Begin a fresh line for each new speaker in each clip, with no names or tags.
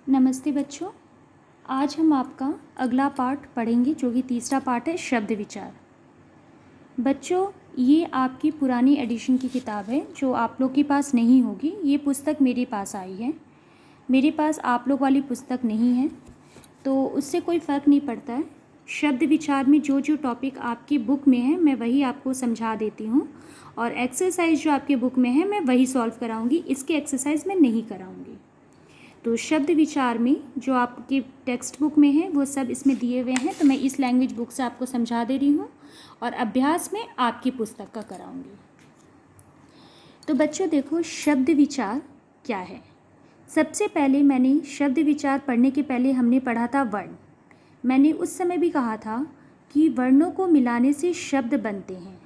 नमस्ते बच्चों। आज हम आपका अगला पार्ट पढ़ेंगे जो कि तीसरा पार्ट है शब्द विचार। बच्चों, ये आपकी पुरानी एडिशन की किताब है जो आप लोग के पास नहीं होगी। ये पुस्तक मेरे पास आई है। मेरे पास आप लोग वाली पुस्तक नहीं है, तो उससे कोई फ़र्क नहीं पड़ता है। शब्द विचार में जो जो टॉपिक आपकी बुक में है मैं वही आपको समझा देती हूँ, और एक्सरसाइज जो आपके बुक में है मैं वही सॉल्व कराऊँगी। इसके एक्सरसाइज मैं नहीं कराऊँगी। तो शब्द विचार में जो आपके टेक्स्ट बुक में है वो सब इसमें दिए हुए हैं, तो मैं इस लैंग्वेज बुक से आपको समझा दे रही हूँ और अभ्यास में आपकी पुस्तक का कराऊंगी। तो बच्चों देखो, शब्द विचार क्या है। सबसे पहले मैंने शब्द विचार पढ़ने के पहले हमने पढ़ा था वर्ण। मैंने उस समय भी कहा था कि वर्णों को मिलाने से शब्द बनते हैं।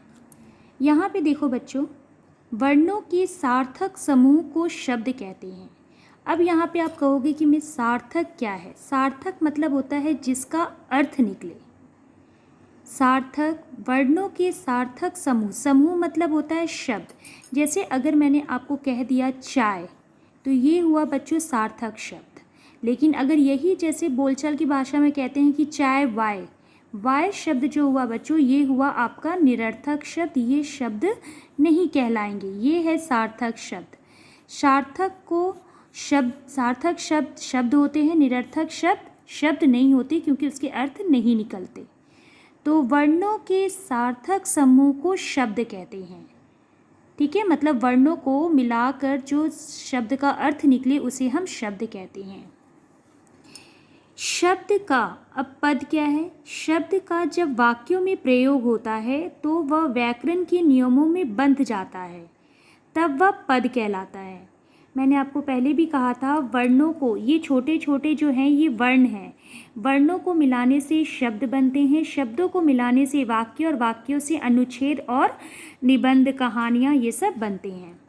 यहाँ पे देखो बच्चों, वर्णों के सार्थक समूह को शब्द कहते हैं। अब यहाँ पे आप कहोगे कि मैं सार्थक क्या है। सार्थक मतलब होता है जिसका अर्थ निकले। सार्थक, वर्णों के सार्थक समूह। समूह मतलब होता है शब्द। जैसे अगर मैंने आपको कह दिया चाय, तो ये हुआ बच्चों सार्थक शब्द। लेकिन अगर यही जैसे बोलचाल की भाषा में कहते हैं कि चाय वाय, वाय शब्द जो हुआ बच्चों, ये हुआ आपका निरर्थक शब्द। ये शब्द नहीं कहलाएंगे, ये है सार्थक शब्द। सार्थक शब्द होते हैं, निरर्थक शब्द शब्द नहीं होते क्योंकि उसके अर्थ नहीं निकलते। तो वर्णों के सार्थक समूह को शब्द कहते हैं। ठीक है, मतलब वर्णों को मिलाकर जो शब्द का अर्थ निकले उसे हम शब्द कहते हैं। शब्द का अब पद क्या है। शब्द का जब वाक्यों में प्रयोग होता है तो वह व्याकरण के नियमों में बंध जाता है, तब वह पद कहलाता है। मैंने आपको पहले भी कहा था, वर्णों को, ये छोटे छोटे जो हैं ये वर्ण हैं, वर्णों को मिलाने से शब्द बनते हैं। शब्दों को मिलाने से वाक्य, और वाक्यों से अनुच्छेद और निबंध, कहानियाँ, ये सब बनते हैं।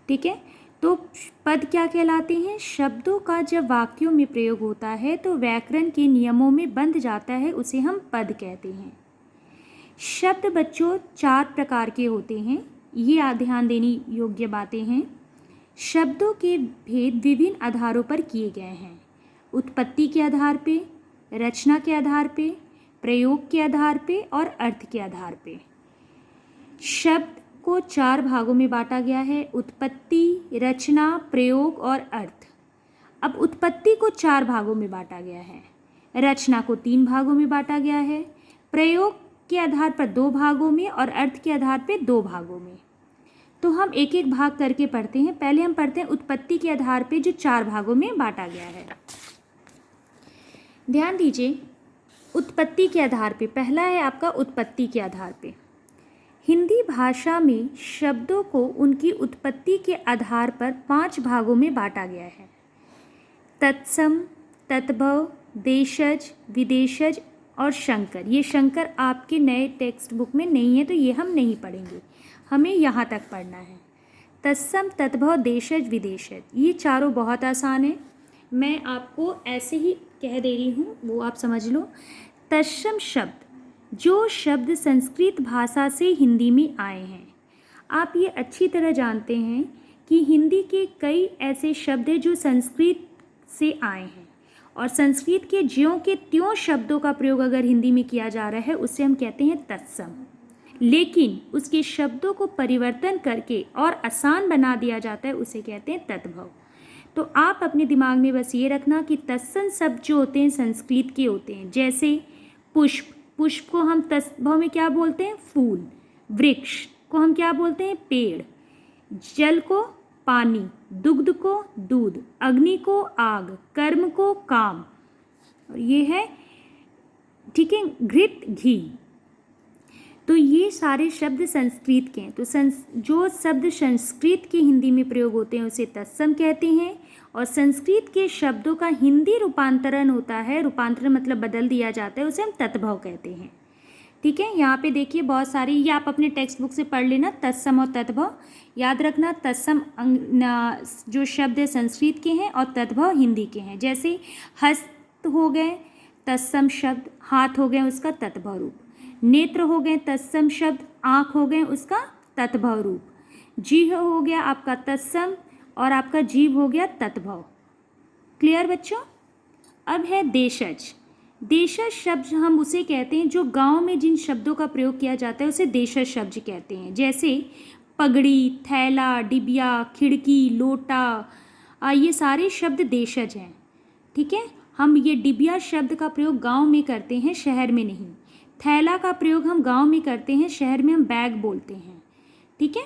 ठीक है, तो पद क्या कहलाते हैं। शब्दों का जब वाक्यों में प्रयोग होता है तो व्याकरण के नियमों में बंध जाता है, उसे हम पद कहते हैं। शब्द बच्चों 4 प्रकार के होते हैं, ये ध्यान देने योग्य बातें हैं। शब्दों के भेद विभिन्न आधारों पर किए गए हैं। उत्पत्ति के आधार पे, रचना के आधार पे, प्रयोग के आधार पे और अर्थ के आधार पे। शब्द को 4 भागों में बांटा गया है, उत्पत्ति, रचना, प्रयोग और अर्थ। अब उत्पत्ति को 4 भागों में बांटा गया है, रचना को 3 भागों में बांटा गया है, प्रयोग के आधार पर 2 भागों में और अर्थ के आधार पर 2 भागों में। तो हम एक एक भाग करके पढ़ते हैं। पहले हम पढ़ते हैं उत्पत्ति के आधार पे जो 4 भागों में बांटा गया है। ध्यान दीजिए, उत्पत्ति के आधार पे पहला है आपका उत्पत्ति के आधार पे। हिंदी भाषा में शब्दों को उनकी उत्पत्ति के आधार पर 5 भागों में बांटा गया है। तत्सम, तद्भव, देशज, विदेशज और शंकर। ये शंकर आपके नए टेक्स्ट बुक में नहीं है, तो ये हम नहीं पढ़ेंगे, हमें यहाँ तक पढ़ना है। तत्सम, तद्भव, देशज, विदेशज, ये चारों बहुत आसान है, मैं आपको ऐसे ही कह दे रही हूँ, वो आप समझ लो। तत्सम शब्द, जो शब्द संस्कृत भाषा से हिंदी में आए हैं। आप ये अच्छी तरह जानते हैं कि हिंदी के कई ऐसे शब्द हैं जो संस्कृत से आए हैं, और संस्कृत के ज्यों के त्यों शब्दों का प्रयोग अगर हिंदी में किया जा रहा है उसे हम कहते हैं तत्सम। लेकिन उसके शब्दों को परिवर्तन करके और आसान बना दिया जाता है, उसे कहते हैं तद्भव। तो आप अपने दिमाग में बस ये रखना कि तत्सम शब्द जो होते हैं संस्कृत के होते हैं। जैसे पुष्प, पुष्प को हम तद्भव में क्या बोलते हैं, फूल। वृक्ष को हम क्या बोलते हैं, पेड़। जल को पानी, दुग्ध को दूध, अग्नि को आग, कर्म को काम, और ये है, ठीक है, घृत घी। तो ये सारे शब्द संस्कृत के हैं। तो जो शब्द संस्कृत के हिंदी में प्रयोग होते हैं उसे तत्सम कहते हैं, और संस्कृत के शब्दों का हिंदी रूपांतरण होता है, रूपांतरण मतलब बदल दिया जाता है, उसे हम तद्भव कहते हैं। ठीक है, यहाँ पे देखिए बहुत सारी, ये आप अपने टेक्स्ट बुक से पढ़ लेना, तत्सम और तद्भव याद रखना। तत्सम जो शब्द है संस्कृत के हैं और तद्भव हिंदी के हैं। जैसे हस्त हो गए तत्सम शब्द, हाथ हो गए उसका तद्भव रूप। नेत्र हो गए तत्सम शब्द, आँख हो गए उसका तद्भव रूप। जीह हो गया आपका तत्सम और आपका जीव हो गया तद्भव। क्लियर बच्चों? अब है देशज। देशज शब्द हम उसे कहते हैं जो गांव में जिन शब्दों का प्रयोग किया जाता है उसे देशज शब्द कहते हैं। जैसे पगड़ी, थैला, डिबिया, खिड़की, लोटा, ये सारे शब्द देशज हैं। ठीक है, हम ये डिबिया शब्द का प्रयोग गांव में करते हैं, शहर में नहीं। थैला का प्रयोग हम गांव में करते हैं, शहर में हम बैग बोलते हैं। ठीक है।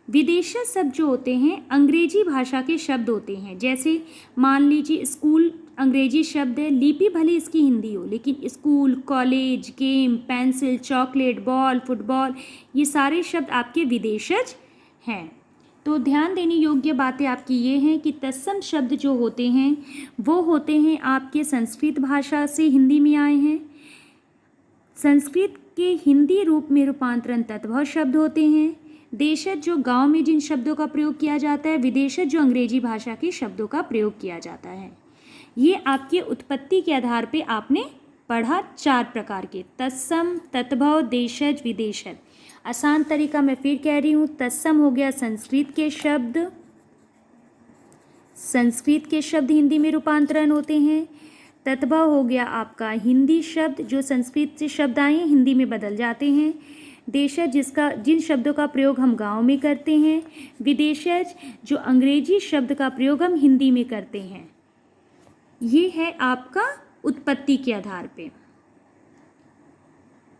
विदेशज शब्द जो होते हैं अंग्रेजी भाषा के शब्द होते हैं। जैसे मान लीजिए स्कूल अंग्रेजी शब्द है, लिपि भले इसकी हिंदी हो, लेकिन school, college, game, pencil, chocolate, ball, football, ये सारे शब्द आपके विदेशज हैं। तो ध्यान देने योग्य बातें आपकी ये हैं कि तत्सम शब्द जो होते हैं वो होते हैं आपके संस्कृत भाषा से हिंदी में आए हैं। संस्कृत के हिंदी रूप में रूपांतरण तत्भव शब्द होते हैं। देशज जो गांव में जिन शब्दों का प्रयोग किया जाता है, विदेशज जो अंग्रेजी भाषा के शब्दों का प्रयोग किया जाता है। ये आपके उत्पत्ति के आधार पे आपने पढ़ा 4 प्रकार के, तत्सम, तत्भव, देशज, विदेशज। आसान तरीका मैं फिर कह रही हूँ, तत्सम हो गया संस्कृत के शब्द हिंदी में रूपांतरण होते हैं। तत्भव हो गया आपका हिंदी शब्द जो संस्कृत से शब्द आए हैं हिंदी में बदल जाते हैं। देशज जिन शब्दों का प्रयोग हम गांव में करते हैं। विदेशज जो अंग्रेजी शब्द का प्रयोग हम हिंदी में करते हैं। ये है आपका उत्पत्ति के आधार पे।